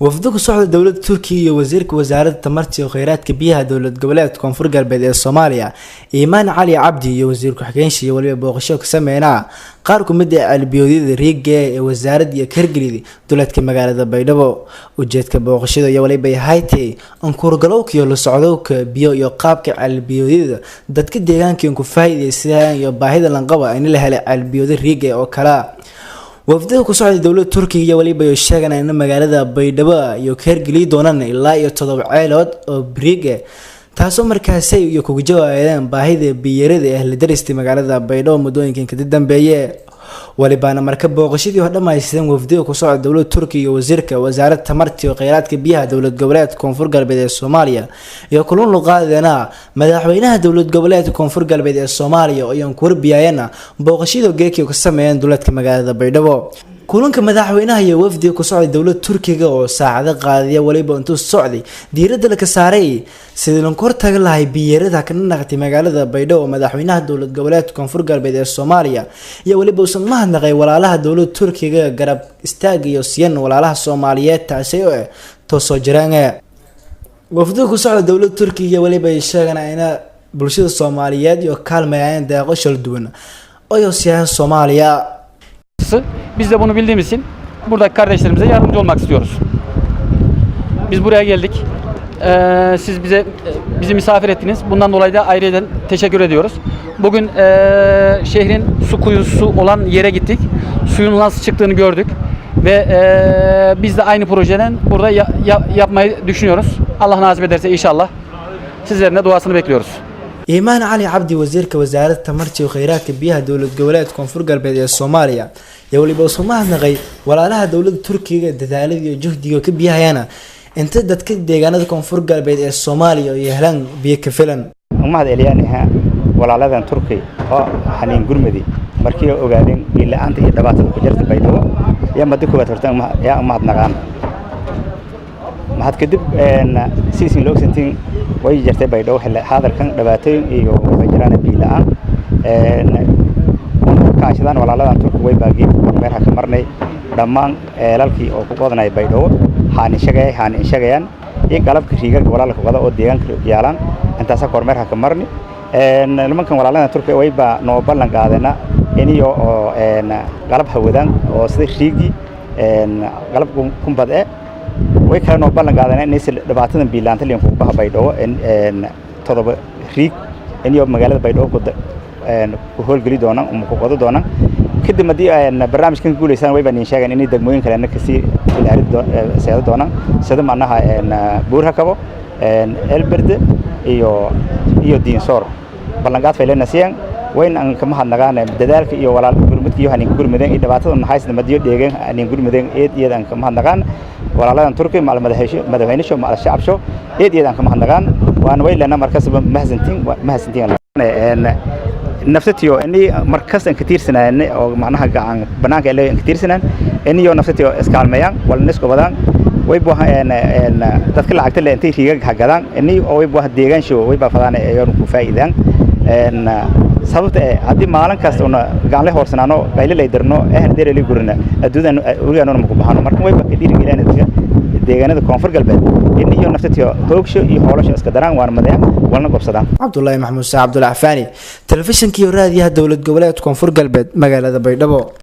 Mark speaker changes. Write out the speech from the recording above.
Speaker 1: وفدك صعد دولة تركيا وزيرك وزارة تمرتي وخيرات كبيرة دولة قبلات كونفور قلبيد الصوماليا إيمان علي عبدي وزيرك حكينشي ولي بوغشوك سمينا قاركم مدى البيوديد ريقة وزارة كرقليدي دولة كمقالة بيدبو وجيتك بوغشيدو يولي بي هايتي انكور قلوك يولو سعودوك بيو يقابك البيوديد دادك ديغانك ينكو فايدي سيان يباهيدا لنقبا ان لها البيوديد ريقة وكلا وفدك صعد دولة تركيا ولي بيو شاغنا ان مقالة بيدبو يو كرقلي دونان إلا يتضب عيلود بريقة taasoo markaasay iyo kugu jawaayeen baahida biyarada ee la daristay magaalada Baydhabo mudooyinkan ka dambeeyay walibaana marka booqashadii oo dhamaystiran wafdiga ku socda dawladda Turkiga iyo wasiirka wasaaradda tamarta iyo kheyraadka biyaha dawlad goboleedka Koonfur Galbeed ee Soomaaliya iyo kulan loo qaadayna madaxweynaha dawlad goboleedka Koonfur Galbeed ee Soomaaliya oo ay ku warbiyayna booqashada geekii ka sameeyeen dawladka magaalada Baydhabo kulanka madaxweynaha iyo wafdiga ku socda dawladda Turkiga oo saacado qaadiya waliba intuu socday diiradda la ka saaray sidii loo kortaag lahay biyarada ka naqtay magaalada Baydhabo madaxweynaha dawlad goboleedka Koonfur Galbeed ee Soomaaliya iyo waliba uu mahadnaqay walaalaha dawladda Turkiga garab istaag iyo siyan walaalaha Soomaaliyeed taasay oo toosoo jiraan wafdiga ku socda dawladda Turkiga waliba ay sheeganayna bulshada Soomaaliyeed iyo kaalmayaan deeqo shal duwan oo siyaasada Soomaaliya.
Speaker 2: Biz de bunu bildiğimiz için buradaki kardeşlerimize yardımcı olmak istiyoruz. Biz buraya geldik. Siz bizi misafir ettiniz. Bundan dolayı da ayrıca teşekkür ediyoruz. Bugün şehrin su kuyusu olan yere gittik. Suyun nasıl çıktığını gördük ve biz de aynı projeden burada yapmayı düşünüyoruz. Allah nasip ederse inşallah. Sizlerin de duasını bekliyoruz.
Speaker 1: إيمان علي عبدي وزيرك وزارة تمرتي وخيرات بيها دولة قولات كونفور قلبيد الصوماليا يولي بوصمها نغي ولا لها دولة تركيا دثالي جهدي وكبيها يانا انت دتك ديغانات كونفور قلبيد الصوماليا يهلن بيك فلن
Speaker 3: وما هذا الياني ها ولا لها تركي حنين قرمدي مركي اوغادين الا انت دبات كجرت بيدو يا مدكو بترتان يا ما نغان ما had kadib siisin loo santiin way jirtay Baydhabo xaadarkan dhabaatay iyo wajiraan biilaan kaashadan walaaladan Turku way baagay meeraha ka marnay dhamaan eelalkii oo ku qodanay Baydhabo haani shaqeeyaan ee qalabka riigag walaalka wada oo deegaanka yaalan intaas kormeerha ka marnay nimankan walaaladan Turku way baa noo ballan qaadana iniyo oo qalab hawadan oo sida riigi qalab kumbad way kala noo ballan qaadana inay dhibaatadan biilaanta leeyahay ku baha Baydhabo todoba riig in iyo magaalada Baydhabo ku howlgali doonaan oo ku qodo doonaan kadib madii barnaamijkan guuleysan way baan sheegan inay degmooyin kale ka sii ilaalin doonaan sida macnaha buur hakabo elberde iyo diinsor ballan qaad fayleena siyan wayn aan kama hadnagaan dadaalka iyo walaal gurmudka iyo hanin gurmudeen ee dhibaatada naxaysta madiyo deegan hanin gurmudeen eedan kama hadnagaan walaaladan Turkiga madaxweynaha ma shacabsho eedan kama hadnagaan waan weylana markaas mahadsantiin nafsatiyo inay markaas aan ka tiirsanaan oo macnaha gacan banaanka ay ka tiirsanaan inay nafsatiyo iskaalmayaan wal nisku badaan way boohan dadka lacagta la intay riigag hagadaan inay way boohan deegaansho way baa fadaan ay ku faa'iidaan sababta hadii maalin kasta una gacan la horsanaano qayl la dirno deereli gurina aduudan uriyaano ma ku baxano marka way baa ka dhiirigelinayaan deegaanada Koonfur Galbeed inay nafsatiyo hoogsho iyo hoolasho iska daraan waan madaya walna gobsadaan
Speaker 1: Abdullahi Mahmoud Sa Abdul Afani telefishinkii raadiyaha dawlad goboleedka Koonfur Galbeed magaalada Baydhabo.